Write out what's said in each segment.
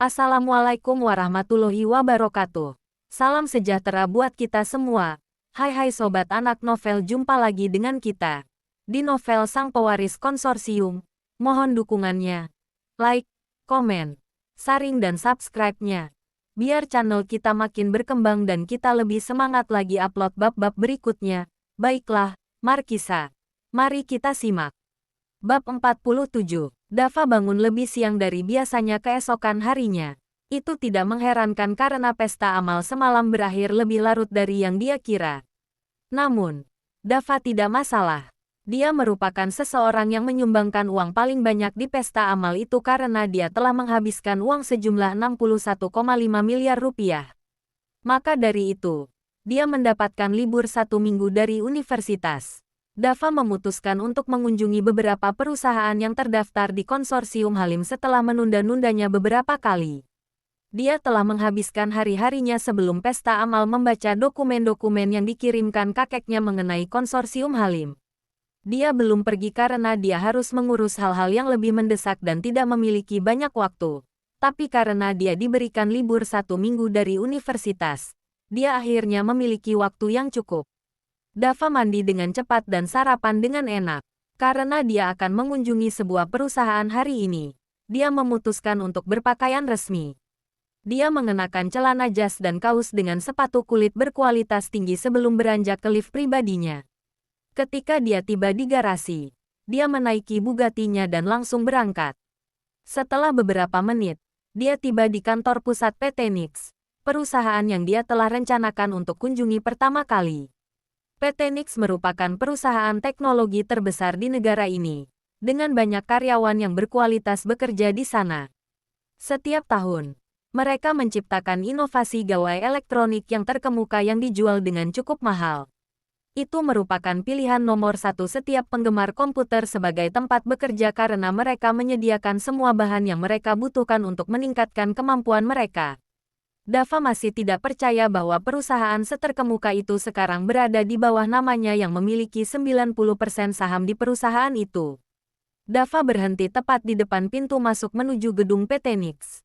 Assalamualaikum warahmatullahi wabarakatuh. Salam sejahtera buat kita semua. Hai sobat anak novel, jumpa lagi dengan kita di novel Sang Pewaris Konsorsium. Mohon dukungannya. Like, komen, sharing dan subscribe-nya. Biar channel kita makin berkembang dan kita lebih semangat lagi upload bab-bab berikutnya. Baiklah, Markisa. Mari kita simak. Bab 47. Dava bangun lebih siang dari biasanya keesokan harinya. Itu tidak mengherankan karena pesta amal semalam berakhir lebih larut dari yang dia kira. Namun, Dava tidak masalah. Dia merupakan seseorang yang menyumbangkan uang paling banyak di pesta amal itu karena dia telah menghabiskan uang sejumlah 61,5 miliar rupiah. Maka dari itu, dia mendapatkan libur 1 minggu dari universitas. Dava memutuskan untuk mengunjungi beberapa perusahaan yang terdaftar di konsorsium Halim setelah menunda-nundanya beberapa kali. Dia telah menghabiskan hari-harinya sebelum pesta amal membaca dokumen-dokumen yang dikirimkan kakeknya mengenai konsorsium Halim. Dia belum pergi karena dia harus mengurus hal-hal yang lebih mendesak dan tidak memiliki banyak waktu. Tapi karena dia diberikan libur 1 minggu dari universitas, dia akhirnya memiliki waktu yang cukup. Dava mandi dengan cepat dan sarapan dengan enak. Karena dia akan mengunjungi sebuah perusahaan hari ini, dia memutuskan untuk berpakaian resmi. Dia mengenakan celana jas dan kaos dengan sepatu kulit berkualitas tinggi sebelum beranjak ke lift pribadinya. Ketika dia tiba di garasi, dia menaiki Bugatti-nya dan langsung berangkat. Setelah beberapa menit, dia tiba di kantor pusat PT Nix, perusahaan yang dia telah rencanakan untuk kunjungi pertama kali. PT Nix merupakan perusahaan teknologi terbesar di negara ini, dengan banyak karyawan yang berkualitas bekerja di sana. Setiap tahun, mereka menciptakan inovasi gawai elektronik yang terkemuka yang dijual dengan cukup mahal. Itu merupakan pilihan nomor satu setiap penggemar komputer sebagai tempat bekerja karena mereka menyediakan semua bahan yang mereka butuhkan untuk meningkatkan kemampuan mereka. Dava masih tidak percaya bahwa perusahaan seterkemuka itu sekarang berada di bawah namanya yang memiliki 90% saham di perusahaan itu. Dava berhenti tepat di depan pintu masuk menuju gedung PT Nix.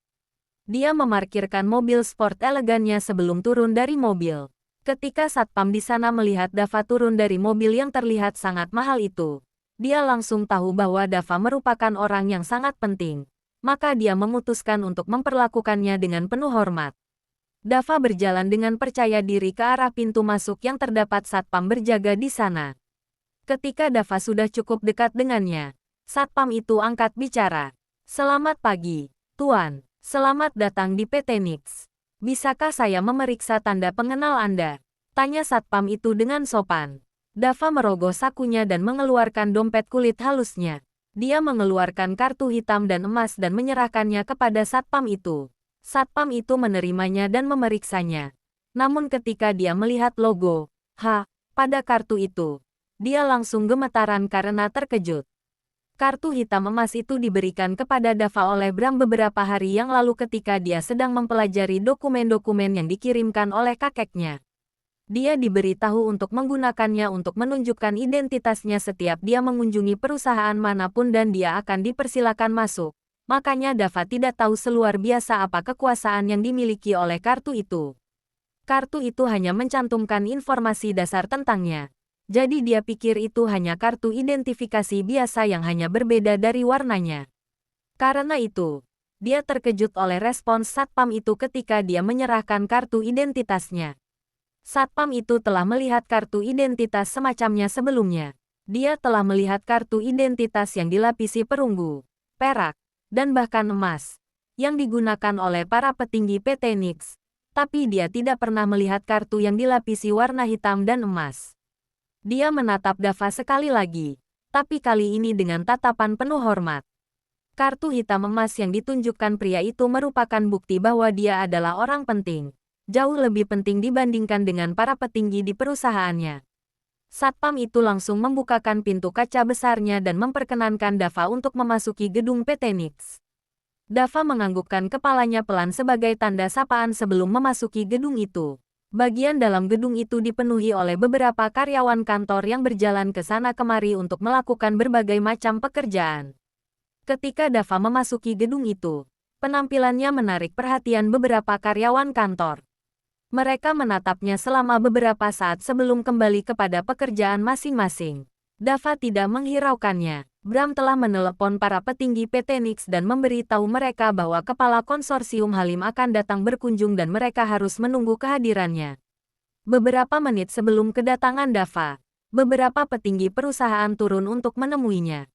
Dia memarkirkan mobil sport elegannya sebelum turun dari mobil. Ketika satpam di sana melihat Dava turun dari mobil yang terlihat sangat mahal itu, dia langsung tahu bahwa Dava merupakan orang yang sangat penting. Maka dia memutuskan untuk memperlakukannya dengan penuh hormat. Dava berjalan dengan percaya diri ke arah pintu masuk yang terdapat satpam berjaga di sana. Ketika Dava sudah cukup dekat dengannya, satpam itu angkat bicara. "Selamat pagi, Tuan. Selamat datang di PT Nix. Bisakah saya memeriksa tanda pengenal Anda?" tanya satpam itu dengan sopan. Dava merogoh sakunya dan mengeluarkan dompet kulit halusnya. Dia mengeluarkan kartu hitam dan emas dan menyerahkannya kepada satpam itu. Satpam itu menerimanya dan memeriksanya. Namun ketika dia melihat logo H pada kartu itu, dia langsung gemetaran karena terkejut. Kartu hitam emas itu diberikan kepada Dava oleh Bram beberapa hari yang lalu ketika dia sedang mempelajari dokumen-dokumen yang dikirimkan oleh kakeknya. Dia diberitahu untuk menggunakannya untuk menunjukkan identitasnya setiap dia mengunjungi perusahaan manapun dan dia akan dipersilakan masuk. Makanya Dava tidak tahu seluar biasa apa kekuasaan yang dimiliki oleh kartu itu. Kartu itu hanya mencantumkan informasi dasar tentangnya. Jadi dia pikir itu hanya kartu identifikasi biasa yang hanya berbeda dari warnanya. Karena itu, dia terkejut oleh respons satpam itu ketika dia menyerahkan kartu identitasnya. Satpam itu telah melihat kartu identitas semacamnya sebelumnya. Dia telah melihat kartu identitas yang dilapisi perunggu, perak, dan bahkan emas, yang digunakan oleh para petinggi PT Nix, tapi dia tidak pernah melihat kartu yang dilapisi warna hitam dan emas. Dia menatap Dava sekali lagi, tapi kali ini dengan tatapan penuh hormat. Kartu hitam emas yang ditunjukkan pria itu merupakan bukti bahwa dia adalah orang penting, jauh lebih penting dibandingkan dengan para petinggi di perusahaannya. Satpam itu langsung membukakan pintu kaca besarnya dan memperkenankan Dava untuk memasuki gedung PT Nix. Dava menganggukkan kepalanya pelan sebagai tanda sapaan sebelum memasuki gedung itu. Bagian dalam gedung itu dipenuhi oleh beberapa karyawan kantor yang berjalan ke sana kemari untuk melakukan berbagai macam pekerjaan. Ketika Dava memasuki gedung itu, Penampilannya menarik perhatian beberapa karyawan kantor. Mereka menatapnya selama beberapa saat sebelum kembali kepada pekerjaan masing-masing. Dava tidak menghiraukannya. Bram telah menelepon para petinggi PT Nix dan memberitahu mereka bahwa kepala konsorsium Halim akan datang berkunjung dan mereka harus menunggu kehadirannya. Beberapa menit sebelum kedatangan Dava, beberapa petinggi perusahaan turun untuk menemuinya.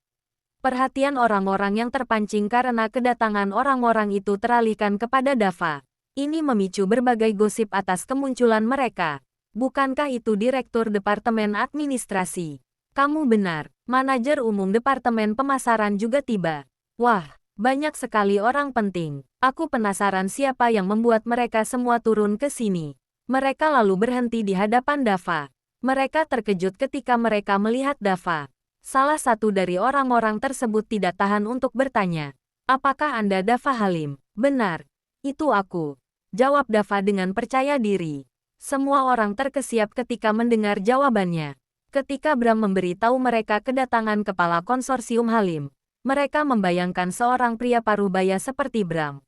Perhatian orang-orang yang terpancing karena kedatangan orang-orang itu teralihkan kepada Dava. Ini memicu berbagai gosip atas kemunculan mereka. Bukankah itu Direktur Departemen Administrasi? Kamu benar, manajer umum Departemen Pemasaran juga tiba. Wah, banyak sekali orang penting. Aku penasaran siapa yang membuat mereka semua turun ke sini. Mereka lalu berhenti di hadapan Dava. Mereka terkejut ketika mereka melihat Dava. Salah satu dari orang-orang tersebut tidak tahan untuk bertanya. Apakah Anda Dava Halim? Benar, itu aku. Jawab Dava dengan percaya diri. Semua orang terkesiap ketika mendengar jawabannya. Ketika Bram memberitahu mereka kedatangan kepala konsorsium Halim, mereka membayangkan seorang pria parubaya seperti Bram.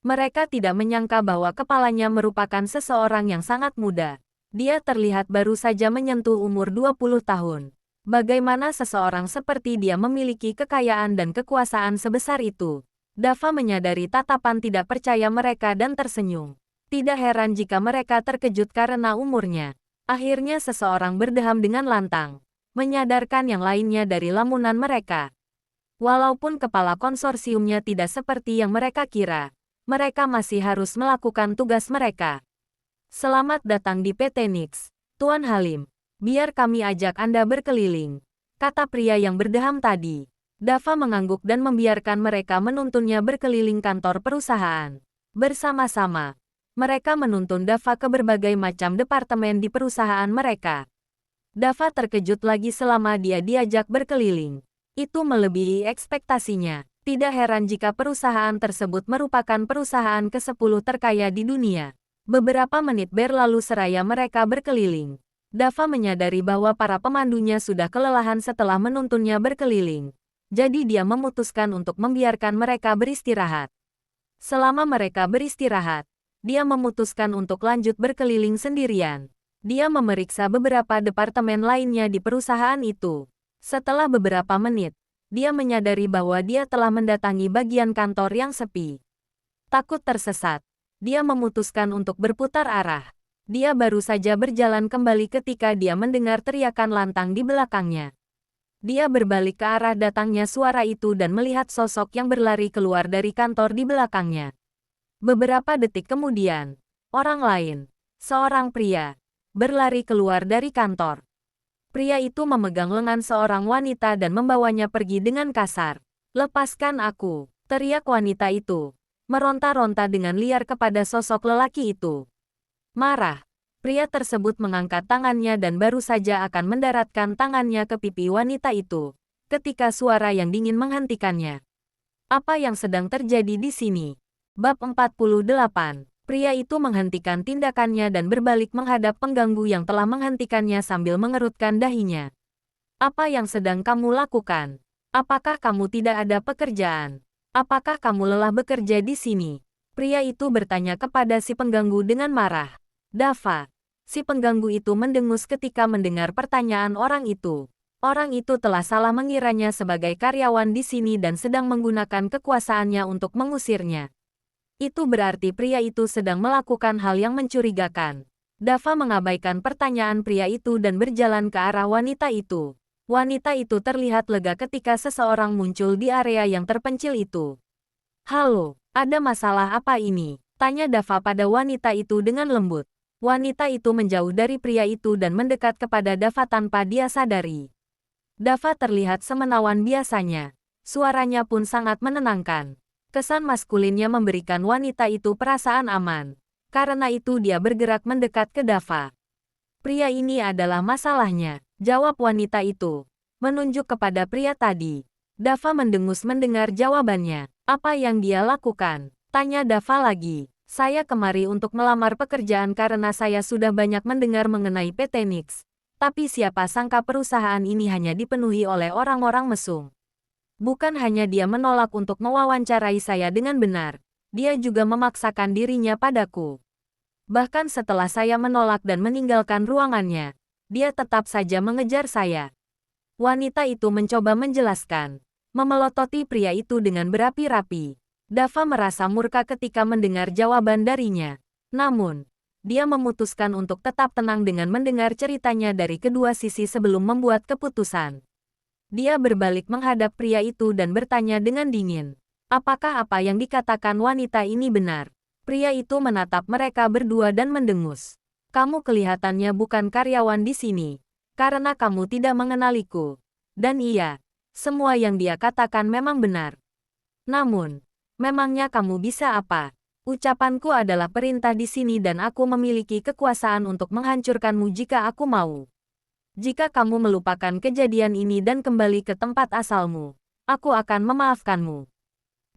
Mereka tidak menyangka bahwa kepalanya merupakan seseorang yang sangat muda. Dia terlihat baru saja menyentuh umur 20 tahun. Bagaimana seseorang seperti dia memiliki kekayaan dan kekuasaan sebesar itu? Dava menyadari tatapan tidak percaya mereka dan tersenyum. Tidak heran jika mereka terkejut karena umurnya. Akhirnya seseorang berdeham dengan lantang, menyadarkan yang lainnya dari lamunan mereka. Walaupun kepala konsorsiumnya tidak seperti yang mereka kira, mereka masih harus melakukan tugas mereka. Selamat datang di PT Nix, Tuan Halim. Biar kami ajak Anda berkeliling, kata pria yang berdeham tadi. Dava mengangguk dan membiarkan mereka menuntunnya berkeliling kantor perusahaan. Bersama-sama, mereka menuntun Dava ke berbagai macam departemen di perusahaan mereka. Dava terkejut lagi selama dia diajak berkeliling. Itu melebihi ekspektasinya. Tidak heran jika perusahaan tersebut merupakan perusahaan ke-10 terkaya di dunia. Beberapa menit berlalu seraya mereka berkeliling. Dava menyadari bahwa para pemandunya sudah kelelahan setelah menuntunnya berkeliling. Jadi dia memutuskan untuk membiarkan mereka beristirahat. Selama mereka beristirahat, dia memutuskan untuk lanjut berkeliling sendirian. Dia memeriksa beberapa departemen lainnya di perusahaan itu. Setelah beberapa menit, dia menyadari bahwa dia telah mendatangi bagian kantor yang sepi. Takut tersesat, dia memutuskan untuk berputar arah. Dia baru saja berjalan kembali ketika dia mendengar teriakan lantang di belakangnya. Dia berbalik ke arah datangnya suara itu dan melihat sosok yang berlari keluar dari kantor di belakangnya. Beberapa detik kemudian, orang lain, seorang pria, berlari keluar dari kantor. Pria itu memegang lengan seorang wanita dan membawanya pergi dengan kasar. "Lepaskan aku!" teriak wanita itu, meronta-ronta dengan liar kepada sosok lelaki itu. Marah, pria tersebut mengangkat tangannya dan baru saja akan mendaratkan tangannya ke pipi wanita itu, ketika suara yang dingin menghentikannya. Apa yang sedang terjadi di sini? Bab 48. Pria itu menghentikan tindakannya dan berbalik menghadap pengganggu yang telah menghentikannya sambil mengerutkan dahinya. "Apa yang sedang kamu lakukan? Apakah kamu tidak ada pekerjaan? Apakah kamu lelah bekerja di sini?" Pria itu bertanya kepada si pengganggu dengan marah. "Dava." Si pengganggu itu mendengus ketika mendengar pertanyaan orang itu. Orang itu telah salah mengiranya sebagai karyawan di sini dan sedang menggunakan kekuasaannya untuk mengusirnya. Itu berarti pria itu sedang melakukan hal yang mencurigakan. Dava mengabaikan pertanyaan pria itu dan berjalan ke arah wanita itu. Wanita itu terlihat lega ketika seseorang muncul di area yang terpencil itu. "Halo, ada masalah apa ini?" tanya Dava pada wanita itu dengan lembut. Wanita itu menjauh dari pria itu dan mendekat kepada Dava tanpa dia sadari. Dava terlihat semenawan biasanya. Suaranya pun sangat menenangkan. Kesan maskulinnya memberikan wanita itu perasaan aman. Karena itu dia bergerak mendekat ke Dava. "Pria ini adalah masalahnya," jawab wanita itu, menunjuk kepada pria tadi. Dava mendengus mendengar jawabannya. "Apa yang dia lakukan?" tanya Dava lagi. "Saya kemari untuk melamar pekerjaan karena saya sudah banyak mendengar mengenai PT Nix. Tapi siapa sangka perusahaan ini hanya dipenuhi oleh orang-orang mesum. Bukan hanya dia menolak untuk mewawancarai saya dengan benar, Dia juga memaksakan dirinya padaku. Bahkan setelah saya menolak dan meninggalkan ruangannya, dia tetap saja mengejar saya. Wanita itu mencoba menjelaskan, memelototi pria itu dengan berapi-rapi. Dava merasa murka ketika mendengar jawaban darinya. Namun, dia memutuskan untuk tetap tenang dengan mendengar ceritanya dari kedua sisi sebelum membuat keputusan. Dia berbalik menghadap pria itu dan bertanya dengan dingin, apakah apa yang dikatakan wanita ini benar? Pria itu menatap mereka berdua dan mendengus. Kamu kelihatannya bukan karyawan di sini, karena kamu tidak mengenaliku. Dan iya, semua yang dia katakan memang benar. Namun, memangnya kamu bisa apa? Ucapanku adalah perintah di sini dan aku memiliki kekuasaan untuk menghancurkanmu jika aku mau. Jika kamu melupakan kejadian ini dan kembali ke tempat asalmu, aku akan memaafkanmu.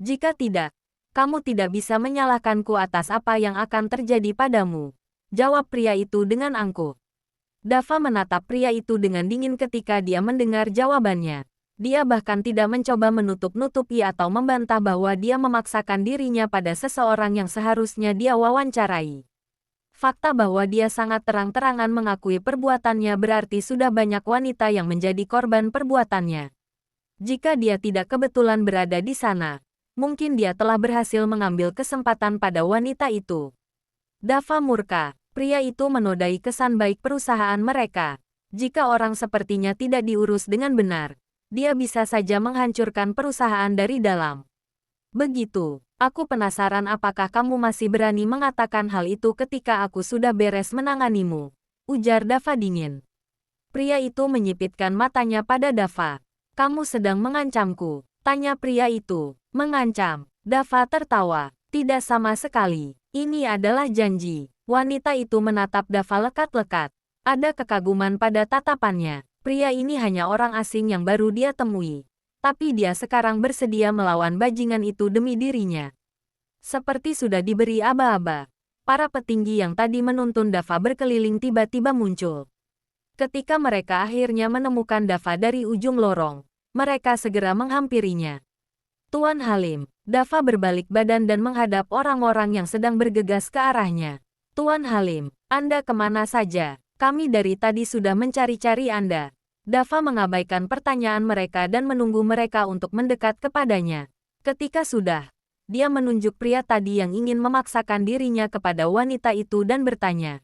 Jika tidak, kamu tidak bisa menyalahkanku atas apa yang akan terjadi padamu. Jawab pria itu dengan angkuh. Dava menatap pria itu dengan dingin ketika dia mendengar jawabannya. Dia bahkan tidak mencoba menutup-nutupi atau membantah bahwa dia memaksakan dirinya pada seseorang yang seharusnya dia wawancarai. Fakta bahwa dia sangat terang-terangan mengakui perbuatannya berarti sudah banyak wanita yang menjadi korban perbuatannya. Jika dia tidak kebetulan berada di sana, mungkin dia telah berhasil mengambil kesempatan pada wanita itu. Dava murka, pria itu menodai kesan baik perusahaan mereka. Jika orang sepertinya tidak diurus dengan benar, dia bisa saja menghancurkan perusahaan dari dalam. Begitu, aku penasaran apakah kamu masih berani mengatakan hal itu ketika aku sudah beres menanganimu, ujar Dava dingin. Pria itu menyipitkan matanya pada Dava. Kamu sedang mengancamku, tanya pria itu. Mengancam. Dava tertawa. Tidak sama sekali. Ini adalah janji. Wanita itu menatap Dava lekat-lekat. Ada kekaguman pada tatapannya. Pria ini hanya orang asing yang baru dia temui. Tapi dia sekarang bersedia melawan bajingan itu demi dirinya. Seperti sudah diberi aba-aba. Para petinggi yang tadi menuntun Dava berkeliling tiba-tiba muncul. Ketika mereka akhirnya menemukan Dava dari ujung lorong, mereka segera menghampirinya. Tuan Halim, Dava berbalik badan dan menghadap orang-orang yang sedang bergegas ke arahnya. Tuan Halim, Anda kemana saja? Kami dari tadi sudah mencari-cari Anda. Dava mengabaikan pertanyaan mereka dan menunggu mereka untuk mendekat kepadanya. Ketika sudah, dia menunjuk pria tadi yang ingin memaksakan dirinya kepada wanita itu dan bertanya,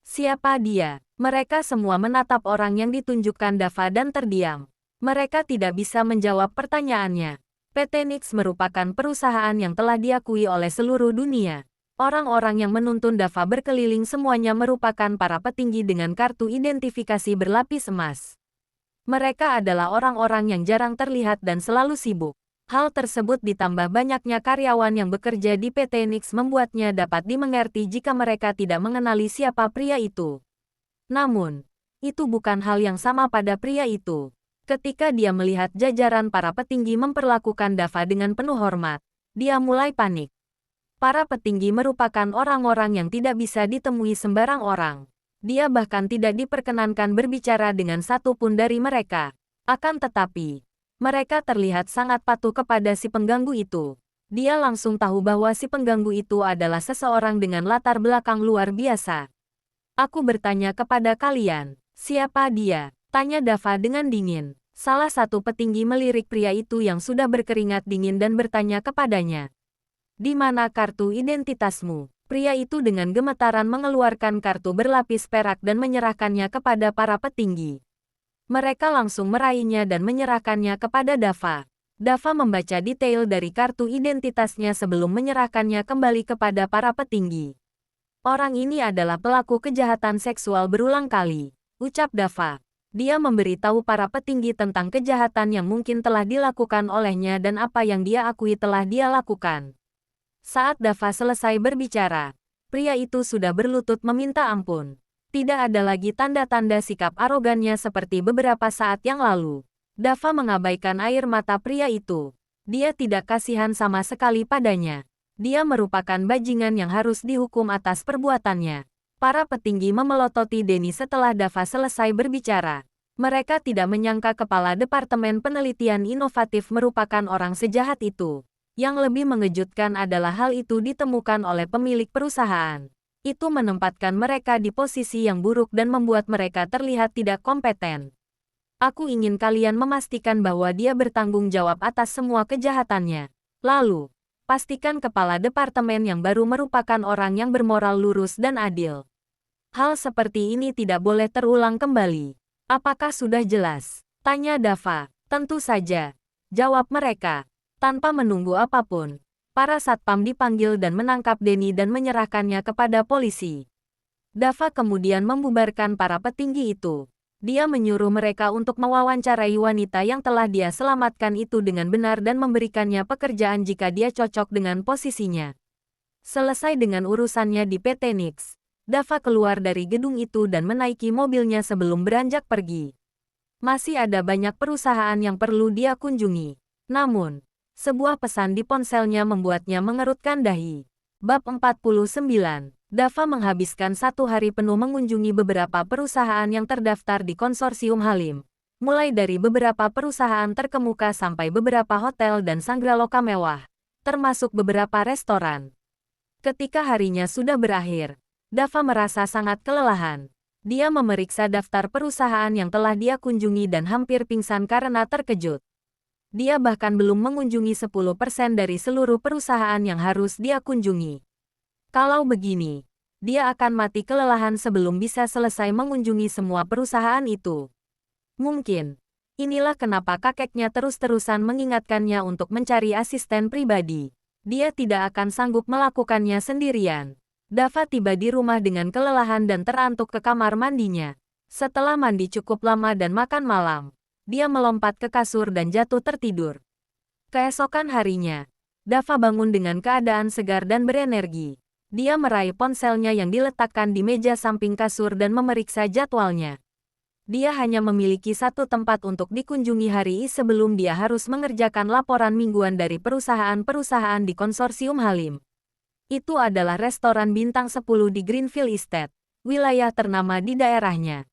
siapa dia? Mereka semua menatap orang yang ditunjukkan Dava dan terdiam. Mereka tidak bisa menjawab pertanyaannya. PT Nix merupakan perusahaan yang telah diakui oleh seluruh dunia. Orang-orang yang menuntun Dava berkeliling semuanya merupakan para petinggi dengan kartu identifikasi berlapis emas. Mereka adalah orang-orang yang jarang terlihat dan selalu sibuk. Hal tersebut ditambah banyaknya karyawan yang bekerja di PT Nix membuatnya dapat dimengerti jika mereka tidak mengenali siapa pria itu. Namun, itu bukan hal yang sama pada pria itu. Ketika dia melihat jajaran para petinggi memperlakukan Dava dengan penuh hormat, dia mulai panik. Para petinggi merupakan orang-orang yang tidak bisa ditemui sembarang orang. Dia bahkan tidak diperkenankan berbicara dengan satu pun dari mereka. Akan tetapi, mereka terlihat sangat patuh kepada si pengganggu itu. Dia langsung tahu bahwa si pengganggu itu adalah seseorang dengan latar belakang luar biasa. Aku bertanya kepada kalian, siapa dia? Tanya Dava dengan dingin. Salah satu petinggi melirik pria itu yang sudah berkeringat dingin dan bertanya kepadanya. Di mana kartu identitasmu? Pria itu dengan gemetaran mengeluarkan kartu berlapis perak dan menyerahkannya kepada para petinggi. Mereka langsung meraihnya dan menyerahkannya kepada Dava. Dava membaca detail dari kartu identitasnya sebelum menyerahkannya kembali kepada para petinggi. Orang ini adalah pelaku kejahatan seksual berulang kali, ucap Dava. Dia memberitahu para petinggi tentang kejahatan yang mungkin telah dilakukan olehnya dan apa yang dia akui telah dia lakukan. Saat Dava selesai berbicara, pria itu sudah berlutut meminta ampun. Tidak ada lagi tanda-tanda sikap arogannya seperti beberapa saat yang lalu. Dava mengabaikan air mata pria itu. Dia tidak kasihan sama sekali padanya. Dia merupakan bajingan yang harus dihukum atas perbuatannya. Para petinggi memelototi Denny setelah Dava selesai berbicara. Mereka tidak menyangka kepala Departemen Penelitian Inovatif merupakan orang sejahat itu. Yang lebih mengejutkan adalah hal itu ditemukan oleh pemilik perusahaan. Itu menempatkan mereka di posisi yang buruk dan membuat mereka terlihat tidak kompeten. Aku ingin kalian memastikan bahwa dia bertanggung jawab atas semua kejahatannya. Lalu, pastikan kepala departemen yang baru merupakan orang yang bermoral lurus dan adil. Hal seperti ini tidak boleh terulang kembali. Apakah sudah jelas? Tanya Dava. Tentu saja. Jawab mereka. Tanpa menunggu apapun, para satpam dipanggil dan menangkap Denny dan menyerahkannya kepada polisi. Dava kemudian membubarkan para petinggi itu. Dia menyuruh mereka untuk mewawancarai wanita yang telah dia selamatkan itu dengan benar dan memberikannya pekerjaan jika dia cocok dengan posisinya. Selesai dengan urusannya di PT Nix, Dava keluar dari gedung itu dan menaiki mobilnya sebelum beranjak pergi. Masih ada banyak perusahaan yang perlu dia kunjungi. Namun, sebuah pesan di ponselnya membuatnya mengerutkan dahi. Bab 49. Dava menghabiskan 1 hari penuh mengunjungi beberapa perusahaan yang terdaftar di konsorsium Halim. Mulai dari beberapa perusahaan terkemuka sampai beberapa hotel dan sangraloka mewah, termasuk beberapa restoran. Ketika harinya sudah berakhir, Dava merasa sangat kelelahan. Dia memeriksa daftar perusahaan yang telah dia kunjungi dan hampir pingsan karena terkejut. Dia bahkan belum mengunjungi 10% dari seluruh perusahaan yang harus dia kunjungi. Kalau begini, dia akan mati kelelahan sebelum bisa selesai mengunjungi semua perusahaan itu. Mungkin, inilah kenapa kakeknya terus-terusan mengingatkannya untuk mencari asisten pribadi. Dia tidak akan sanggup melakukannya sendirian. Dava tiba di rumah dengan kelelahan dan terantuk ke kamar mandinya. Setelah mandi cukup lama dan makan malam, dia melompat ke kasur dan jatuh tertidur. Keesokan harinya, Dava bangun dengan keadaan segar dan berenergi. Dia meraih ponselnya yang diletakkan di meja samping kasur dan memeriksa jadwalnya. Dia hanya memiliki satu tempat untuk dikunjungi hari ini sebelum dia harus mengerjakan laporan mingguan dari perusahaan-perusahaan di konsorsium Halim. Itu adalah restoran bintang 10 di Greenfield Estate, wilayah ternama di daerahnya.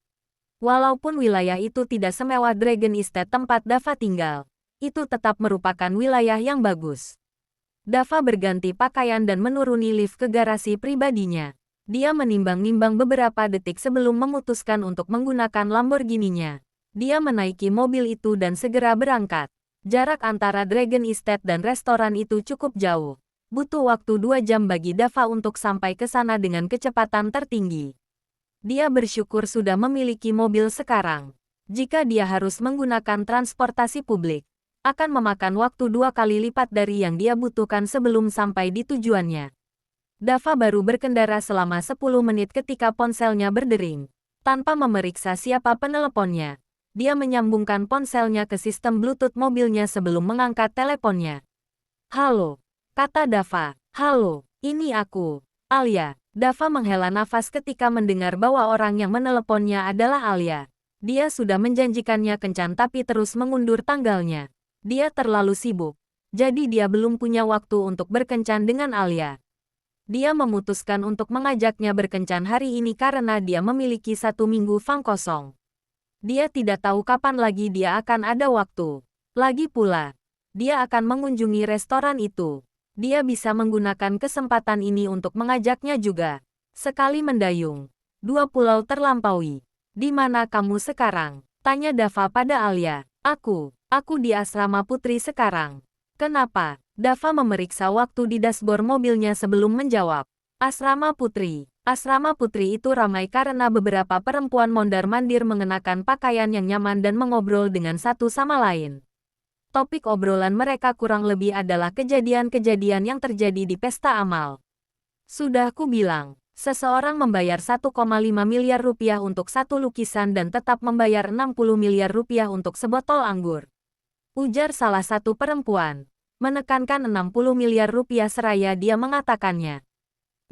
Walaupun wilayah itu tidak semewah Dragon Estate tempat Dava tinggal, itu tetap merupakan wilayah yang bagus. Dava berganti pakaian dan menuruni lift ke garasi pribadinya. Dia menimbang-nimbang beberapa detik sebelum memutuskan untuk menggunakan Lamborghini-nya. Dia menaiki mobil itu dan segera berangkat. Jarak antara Dragon Estate dan restoran itu cukup jauh. Butuh waktu 2 jam bagi Dava untuk sampai ke sana dengan kecepatan tertinggi. Dia bersyukur sudah memiliki mobil sekarang. Jika dia harus menggunakan transportasi publik, akan memakan waktu 2 kali lipat dari yang dia butuhkan sebelum sampai di tujuannya. Dava baru berkendara selama 10 menit ketika ponselnya berdering. Tanpa memeriksa siapa peneleponnya, dia menyambungkan ponselnya ke sistem Bluetooth mobilnya sebelum mengangkat teleponnya. "Halo," kata Dava. "Halo, ini aku, Alia." Dava menghela nafas ketika mendengar bahwa orang yang meneleponnya adalah Alia. Dia sudah menjanjikannya kencan tapi terus mengundur tanggalnya. Dia terlalu sibuk, jadi dia belum punya waktu untuk berkencan dengan Alia. Dia memutuskan untuk mengajaknya berkencan hari ini karena dia memiliki 1 minggu fang kosong. Dia tidak tahu kapan lagi dia akan ada waktu. Lagi pula, dia akan mengunjungi restoran itu. Dia bisa menggunakan kesempatan ini untuk mengajaknya juga. Sekali mendayung, 2 pulau terlampaui. "Di mana kamu sekarang?" tanya Dava pada Alia. Aku di asrama putri sekarang." "Kenapa?" Dava memeriksa waktu di dashboard mobilnya sebelum menjawab. Asrama putri itu ramai karena beberapa perempuan mondar-mandir mengenakan pakaian yang nyaman dan mengobrol dengan satu sama lain. Topik obrolan mereka kurang lebih adalah kejadian-kejadian yang terjadi di pesta amal. "Sudah ku bilang, seseorang membayar 1,5 miliar rupiah untuk satu lukisan dan tetap membayar 60 miliar rupiah untuk sebotol anggur," ujar salah satu perempuan. Menekankan 60 miliar rupiah seraya dia mengatakannya.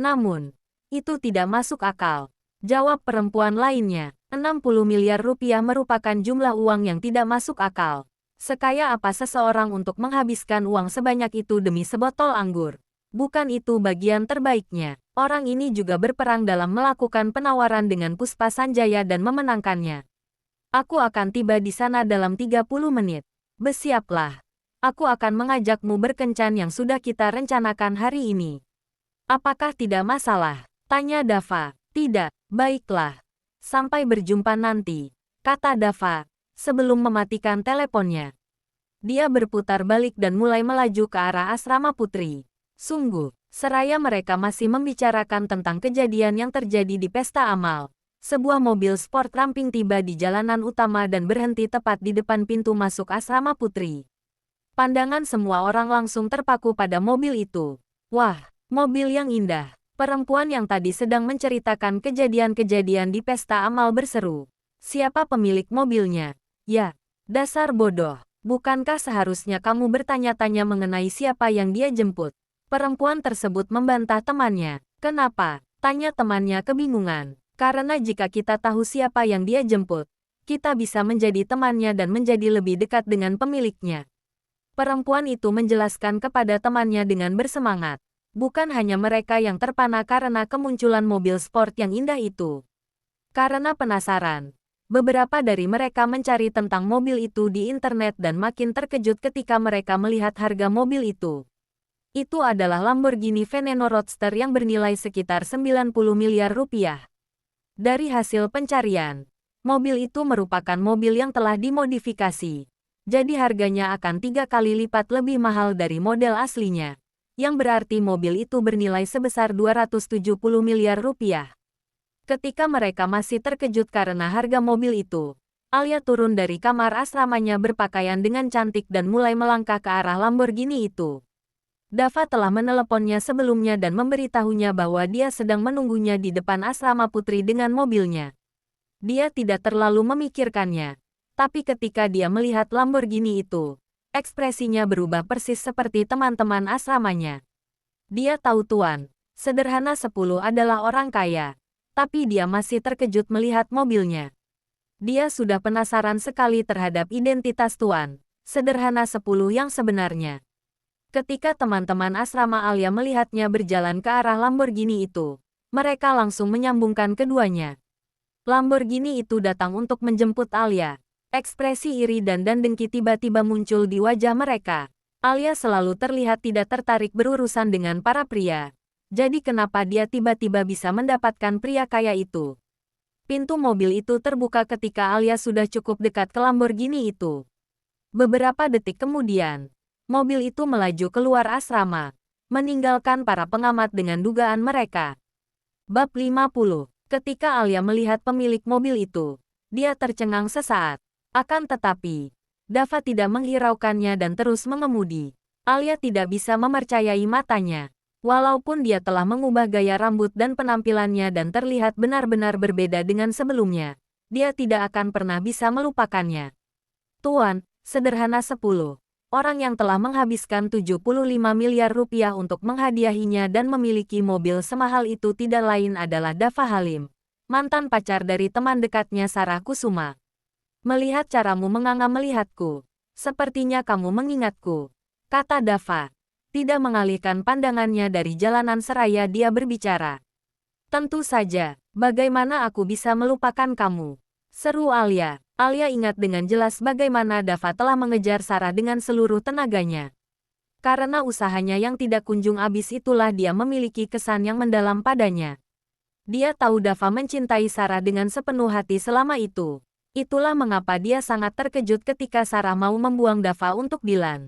"Namun, itu tidak masuk akal," jawab perempuan lainnya. 60 miliar rupiah merupakan jumlah uang yang tidak masuk akal. Sekaya apa seseorang untuk menghabiskan uang sebanyak itu demi sebotol anggur? Bukan itu bagian terbaiknya. Orang ini juga berperang dalam melakukan penawaran dengan Puspa Sanjaya dan memenangkannya. "Aku akan tiba di sana dalam 30 menit. Bersiaplah." Aku akan mengajakmu berkencan yang sudah kita rencanakan hari ini. Apakah tidak masalah? Tanya Dava. Tidak, baiklah. Sampai berjumpa nanti, kata Dava, sebelum mematikan teleponnya. Dia berputar balik dan mulai melaju ke arah asrama putri. Sungguh, seraya mereka masih membicarakan tentang kejadian yang terjadi di pesta amal. Sebuah mobil sport ramping tiba di jalanan utama dan berhenti tepat di depan pintu masuk asrama putri. Pandangan semua orang langsung terpaku pada mobil itu. Wah, mobil yang indah. Perempuan yang tadi sedang menceritakan kejadian-kejadian di pesta amal berseru. Siapa pemilik mobilnya? Ya, dasar bodoh. Bukankah seharusnya kamu bertanya-tanya mengenai siapa yang dia jemput? Perempuan tersebut membantah temannya. Kenapa? Tanya temannya kebingungan. Karena jika kita tahu siapa yang dia jemput, kita bisa menjadi temannya dan menjadi lebih dekat dengan pemiliknya. Perempuan itu menjelaskan kepada temannya dengan bersemangat. Bukan hanya mereka yang terpana karena kemunculan mobil sport yang indah itu. Karena penasaran, beberapa dari mereka mencari tentang mobil itu di internet dan makin terkejut ketika mereka melihat harga mobil itu. Itu adalah Lamborghini Veneno Roadster yang bernilai sekitar 90 miliar rupiah. Dari hasil pencarian, mobil itu merupakan mobil yang telah dimodifikasi. Jadi harganya akan 3 kali lipat lebih mahal dari model aslinya. Yang berarti mobil itu bernilai sebesar 270 miliar rupiah. Ketika mereka masih terkejut karena harga mobil itu, Alia turun dari kamar asramanya berpakaian dengan cantik dan mulai melangkah ke arah Lamborghini itu. Dava telah meneleponnya sebelumnya dan memberitahunya bahwa dia sedang menunggunya di depan asrama putri dengan mobilnya. Dia tidak terlalu memikirkannya, tapi ketika dia melihat Lamborghini itu, ekspresinya berubah persis seperti teman-teman asramanya. Dia tahu Tuan, Sederhana 10 adalah orang kaya, tapi dia masih terkejut melihat mobilnya. Dia sudah penasaran sekali terhadap identitas Tuan, Sederhana 10 yang sebenarnya. Ketika teman-teman asrama Alia melihatnya berjalan ke arah Lamborghini itu, mereka langsung menyambungkan keduanya. Lamborghini itu datang untuk menjemput Alia. Ekspresi iri dan dengki tiba-tiba muncul di wajah mereka. Alia selalu terlihat tidak tertarik berurusan dengan para pria. Jadi kenapa dia tiba-tiba bisa mendapatkan pria kaya itu? Pintu mobil itu terbuka ketika Alia sudah cukup dekat ke Lamborghini itu. Beberapa detik kemudian, mobil itu melaju keluar asrama, meninggalkan para pengamat dengan dugaan mereka. Bab 50. Ketika Alia melihat pemilik mobil itu, dia tercengang sesaat. Akan tetapi, Dava tidak menghiraukannya dan terus mengemudi. Alia tidak bisa mempercayai matanya. Walaupun dia telah mengubah gaya rambut dan penampilannya dan terlihat benar-benar berbeda dengan sebelumnya, dia tidak akan pernah bisa melupakannya. Tuan, Sederhana 10. Orang yang telah menghabiskan 75 miliar rupiah untuk menghadiahinya dan memiliki mobil semahal itu tidak lain adalah Dava Halim, mantan pacar dari teman dekatnya Sarah Kusuma. Melihat caramu menganga melihatku, sepertinya kamu mengingatku, kata Dava. Tidak mengalihkan pandangannya dari jalanan seraya dia berbicara. Tentu saja, bagaimana aku bisa melupakan kamu? Seru Alia. Alia ingat dengan jelas bagaimana Dava telah mengejar Sarah dengan seluruh tenaganya. Karena usahanya yang tidak kunjung habis itulah dia memiliki kesan yang mendalam padanya. Dia tahu Dava mencintai Sarah dengan sepenuh hati selama itu. Itulah mengapa dia sangat terkejut ketika Sarah mau membuang Dava untuk Dylan.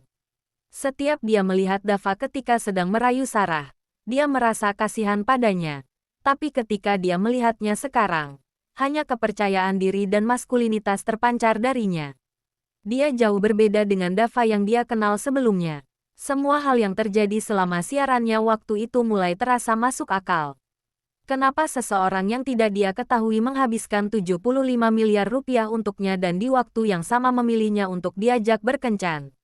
Setiap dia melihat Dava ketika sedang merayu Sarah, dia merasa kasihan padanya. Tapi ketika dia melihatnya sekarang, hanya kepercayaan diri dan maskulinitas terpancar darinya. Dia jauh berbeda dengan Dava yang dia kenal sebelumnya. Semua hal yang terjadi selama siarannya waktu itu mulai terasa masuk akal. Kenapa seseorang yang tidak dia ketahui menghabiskan 75 miliar rupiah untuknya dan di waktu yang sama memilihnya untuk diajak berkencan?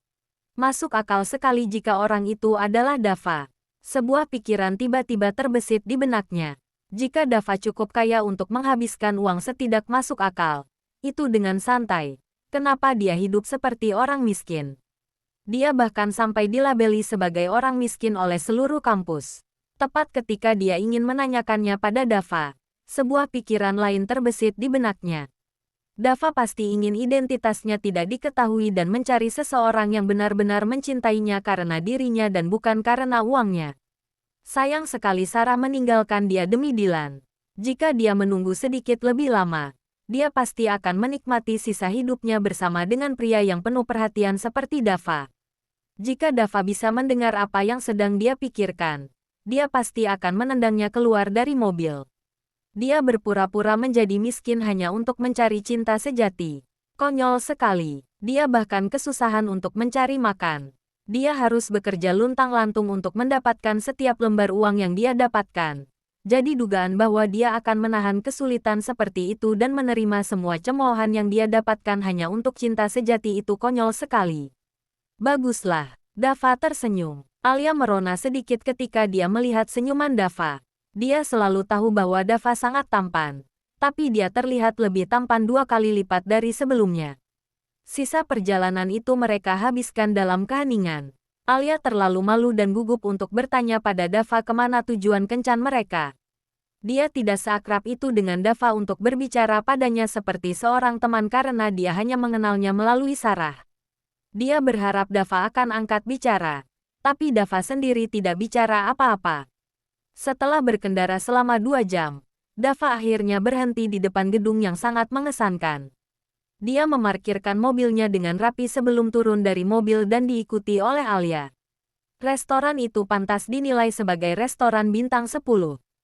Masuk akal sekali jika orang itu adalah Dava. Sebuah pikiran tiba-tiba terbesit di benaknya. Jika Dava cukup kaya untuk menghabiskan uang setidak masuk akal, itu dengan santai, kenapa dia hidup seperti orang miskin? Dia bahkan sampai dilabeli sebagai orang miskin oleh seluruh kampus. Tepat ketika dia ingin menanyakannya pada Dava, sebuah pikiran lain terbesit di benaknya. Dava pasti ingin identitasnya tidak diketahui dan mencari seseorang yang benar-benar mencintainya karena dirinya dan bukan karena uangnya. Sayang sekali Sarah meninggalkan dia demi Dylan. Jika dia menunggu sedikit lebih lama, dia pasti akan menikmati sisa hidupnya bersama dengan pria yang penuh perhatian seperti Dava. Jika Dava bisa mendengar apa yang sedang dia pikirkan, dia pasti akan menendangnya keluar dari mobil. Dia berpura-pura menjadi miskin hanya untuk mencari cinta sejati. Konyol sekali. Dia bahkan kesusahan untuk mencari makan. Dia harus bekerja luntang-lantung untuk mendapatkan setiap lembar uang yang dia dapatkan. Jadi dugaan bahwa dia akan menahan kesulitan seperti itu dan menerima semua cemoohan yang dia dapatkan hanya untuk cinta sejati itu konyol sekali. Baguslah, Dava tersenyum. Alia merona sedikit ketika dia melihat senyuman Dava. Dia selalu tahu bahwa Dava sangat tampan. Tapi dia terlihat lebih tampan 2 kali lipat dari sebelumnya. Sisa perjalanan itu mereka habiskan dalam keheningan. Alia terlalu malu dan gugup untuk bertanya pada Dava kemana tujuan kencan mereka. Dia tidak seakrab itu dengan Dava untuk berbicara padanya seperti seorang teman karena dia hanya mengenalnya melalui Sarah. Dia berharap Dava akan angkat bicara. Tapi Dava sendiri tidak bicara apa-apa. Setelah berkendara selama 2 jam, Dava akhirnya berhenti di depan gedung yang sangat mengesankan. Dia memarkirkan mobilnya dengan rapi sebelum turun dari mobil dan diikuti oleh Alia. Restoran itu pantas dinilai sebagai restoran bintang 10.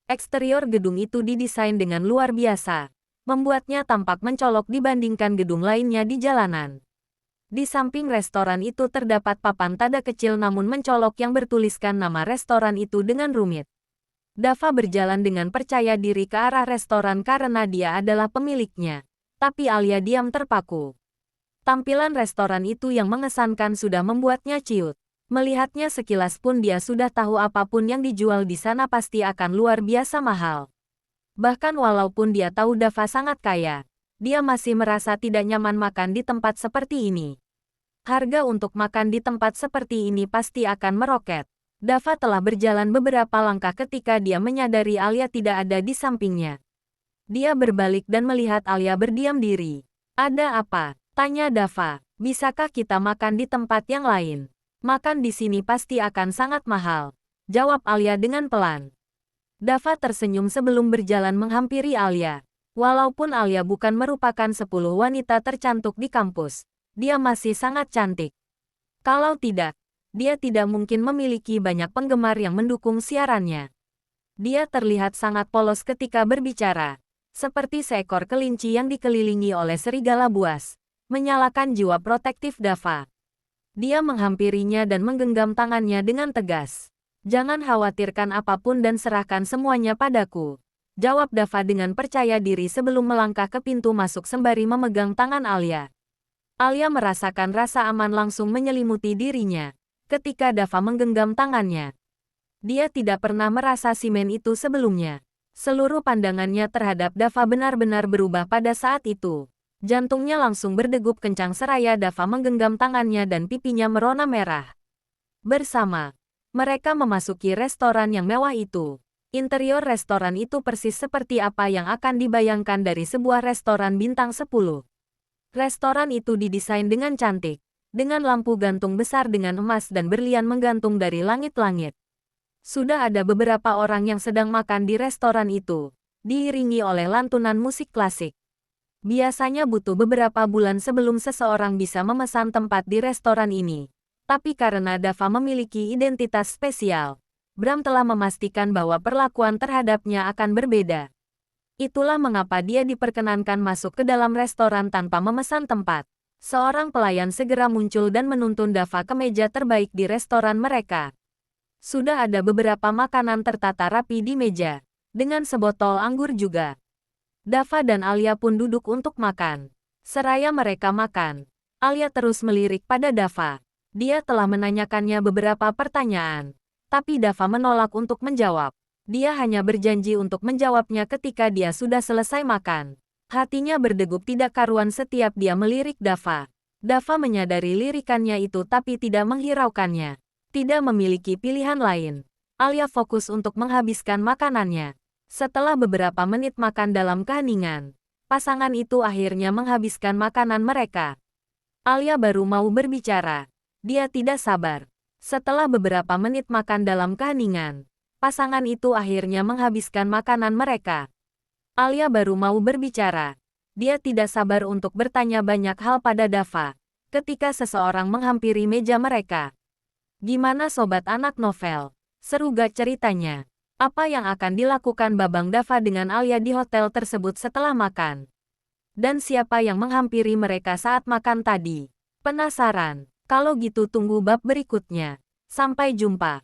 Eksterior gedung itu didesain dengan luar biasa, membuatnya tampak mencolok dibandingkan gedung lainnya di jalanan. Di samping restoran itu terdapat papan tanda kecil namun mencolok yang bertuliskan nama restoran itu dengan rumit. Dava berjalan dengan percaya diri ke arah restoran karena dia adalah pemiliknya. Tapi Alia diam terpaku. Tampilan restoran itu yang mengesankan sudah membuatnya ciut. Melihatnya sekilas pun dia sudah tahu apapun yang dijual di sana pasti akan luar biasa mahal. Bahkan walaupun dia tahu Dava sangat kaya, dia masih merasa tidak nyaman makan di tempat seperti ini. Harga untuk makan di tempat seperti ini pasti akan meroket. Dava telah berjalan beberapa langkah ketika dia menyadari Alia tidak ada di sampingnya. Dia berbalik dan melihat Alia berdiam diri. Ada apa? Tanya Dava. Bisakah kita makan di tempat yang lain? Makan di sini pasti akan sangat mahal. Jawab Alia dengan pelan. Dava tersenyum sebelum berjalan menghampiri Alia. Walaupun Alia bukan merupakan 10 wanita tercantik di kampus, dia masih sangat cantik. Kalau tidak, dia tidak mungkin memiliki banyak penggemar yang mendukung siarannya. Dia terlihat sangat polos ketika berbicara. Seperti seekor kelinci yang dikelilingi oleh serigala buas, menyalakan jiwa protektif Dava. Dia menghampirinya dan menggenggam tangannya dengan tegas. Jangan khawatirkan apapun dan serahkan semuanya padaku. Jawab Dava dengan percaya diri sebelum melangkah ke pintu masuk sembari memegang tangan Alia. Alia merasakan rasa aman langsung menyelimuti dirinya ketika Dava menggenggam tangannya. Dia tidak pernah merasa simen itu sebelumnya. Seluruh pandangannya terhadap Dava benar-benar berubah pada saat itu. Jantungnya langsung berdegup kencang seraya Dava menggenggam tangannya dan pipinya merona merah. Bersama, mereka memasuki restoran yang mewah itu. Interior restoran itu persis seperti apa yang akan dibayangkan dari sebuah restoran bintang 10. Restoran itu didesain dengan cantik, dengan lampu gantung besar dengan emas dan berlian menggantung dari langit-langit. Sudah ada beberapa orang yang sedang makan di restoran itu, diiringi oleh lantunan musik klasik. Biasanya butuh beberapa bulan sebelum seseorang bisa memesan tempat di restoran ini. Tapi karena Dava memiliki identitas spesial, Bram telah memastikan bahwa perlakuan terhadapnya akan berbeda. Itulah mengapa dia diperkenankan masuk ke dalam restoran tanpa memesan tempat. Seorang pelayan segera muncul dan menuntun Dava ke meja terbaik di restoran mereka. Sudah ada beberapa makanan tertata rapi di meja, dengan sebotol anggur juga. Dava dan Alia pun duduk untuk makan. Seraya mereka makan, Alia terus melirik pada Dava. Dia telah menanyakannya beberapa pertanyaan, tapi Dava menolak untuk menjawab. Dia hanya berjanji untuk menjawabnya ketika dia sudah selesai makan. Hatinya berdegup tidak karuan setiap dia melirik Dava. Dava menyadari lirikannya itu tapi tidak menghiraukannya. Tidak memiliki pilihan lain. Alia fokus untuk menghabiskan makanannya. Setelah beberapa menit makan dalam keheningan, pasangan itu akhirnya menghabiskan makanan mereka. Alia baru mau berbicara. Dia tidak sabar. Setelah beberapa menit makan dalam keheningan, pasangan itu akhirnya menghabiskan makanan mereka. Alia baru mau berbicara. Dia tidak sabar untuk bertanya banyak hal pada Dava. Ketika seseorang menghampiri meja mereka. Gimana sobat anak novel? Seru gak ceritanya? Apa yang akan dilakukan Babang Dava dengan Alia di hotel tersebut setelah makan? Dan siapa yang menghampiri mereka saat makan tadi? Penasaran? Kalau gitu tunggu bab berikutnya. Sampai jumpa.